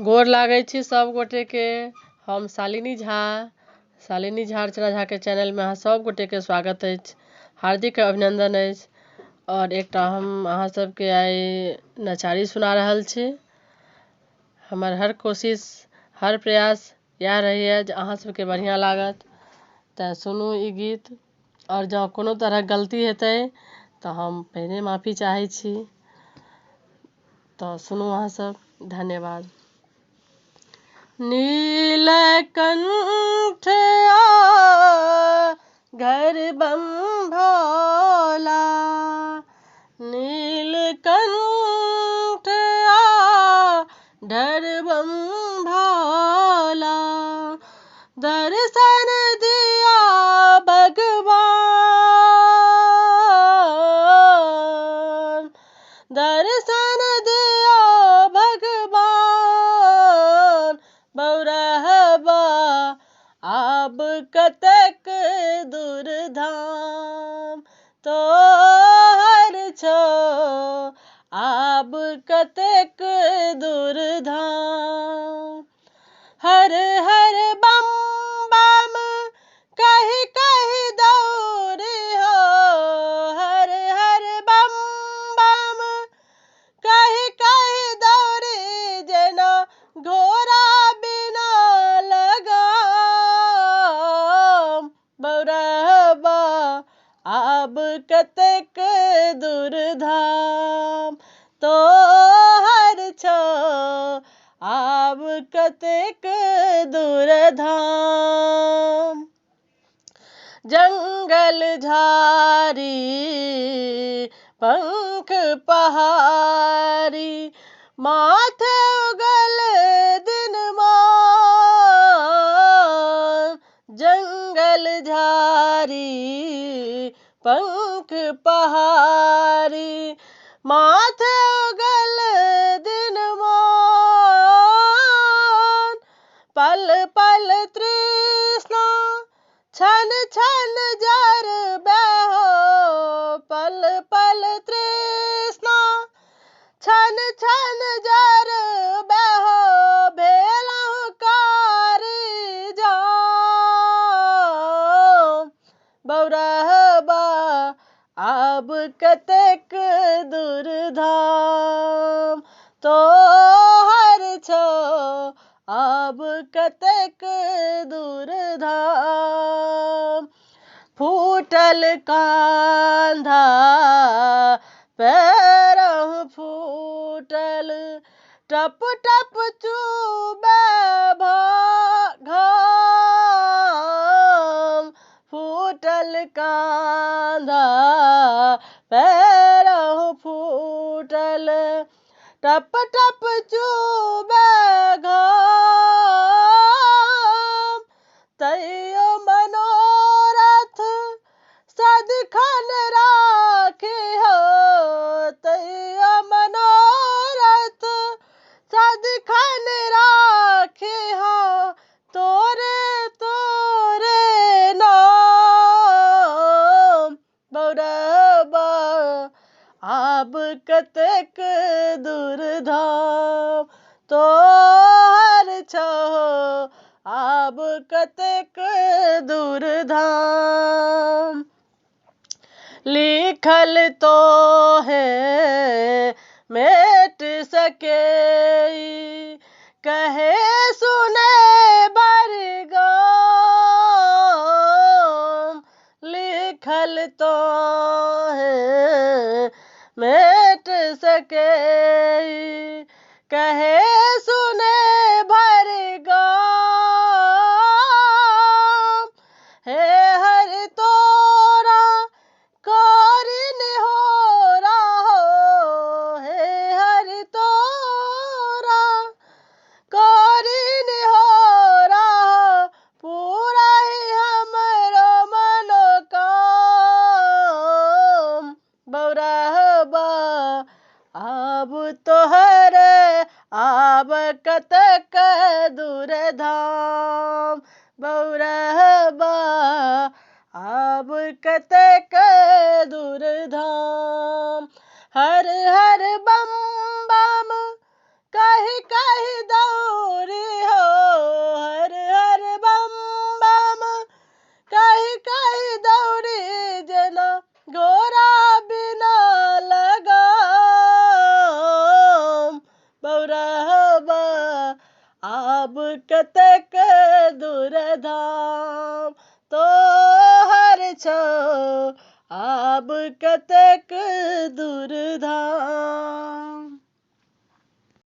गोर लागै छी सब गोटे के। हम शालिनी झा अर्चना झा के चैनल में अहाँ सब गोटे के स्वागत है, हार्दिक अभिनंदन है। और एक हम अहाँ सबके आइ नचारी सुना रहल छी। हमर हर कोशिश हर प्रयास यह रही है जे अहाँ सबके बढ़िया लागत तो सुनू ई गीत। और जँ कोनो तरह गलती हेतै तो हम पहले माफी चाहै छी, तो सुनू अहाँ सब। धन्यवाद। नीलकंठ आ घर बम भोला, नीलकंठ आ घर बम भोला, दर्शन दिया भगवान, दर्शन दिया भगवान। बौरहबा आब कतेक दूर धाम, तोहर छो आब कतेक दूर धाम। हर हर बम बम कहि कहि दौड़ी हो, हर हर बम बम कहि कहि दौड़ी, जेना घोड़ा बिना लगाम। बौरहबा आब कतेक दूर धाम, तोहर छो आब कतेक दूर धाम। जंगल झाड़ी पंख पहाड़ी, माथे उगल दिन मान। जंगल झाड़ी पंख पहाड़ी, माथे उगल दिन मान। पल पल तृष्णा छन छन जरबे हो, पल पल तृष्णा छन छन जरबे हो, भेलहुँ कारी जाम। बौरहबा आब कतेक दूर धाम, तोहर छो आब कतेक दूर धाम। फूटल कांधा पैरहुँ फूटल, टप टप चूबे घाम। फूटल कांधा पैरहुँ फूटल, टप टप चूबे घाम। तैयो मनोरथ सदिखन राखी हो, तैयो मनोरथ सदिखन राखी हो, तोरे तोरे नाम। बौरहबा आब कतेक दूर धाम, तोहर छो आब कतेक दूर धाम। लिखल तो है मेट सकेई, कहे सुने बरगाम। लिखल तो है मेट सकेई, कहे सुने भरगाम। हे हर तोरा करिन होरा हो, हे हर तोरा करिन होरा हो, पूरा ही हमरो मनोकाम। बौरहबा आब तोहर आब कतेक दूर धाम। बौरहबा आब कतेक दूर धाम। हर हर बम बम कहि कहि दौड़ी बौरहबा आब कतेक दूर धाम तोहर छौ आब कतेक दूर धाम।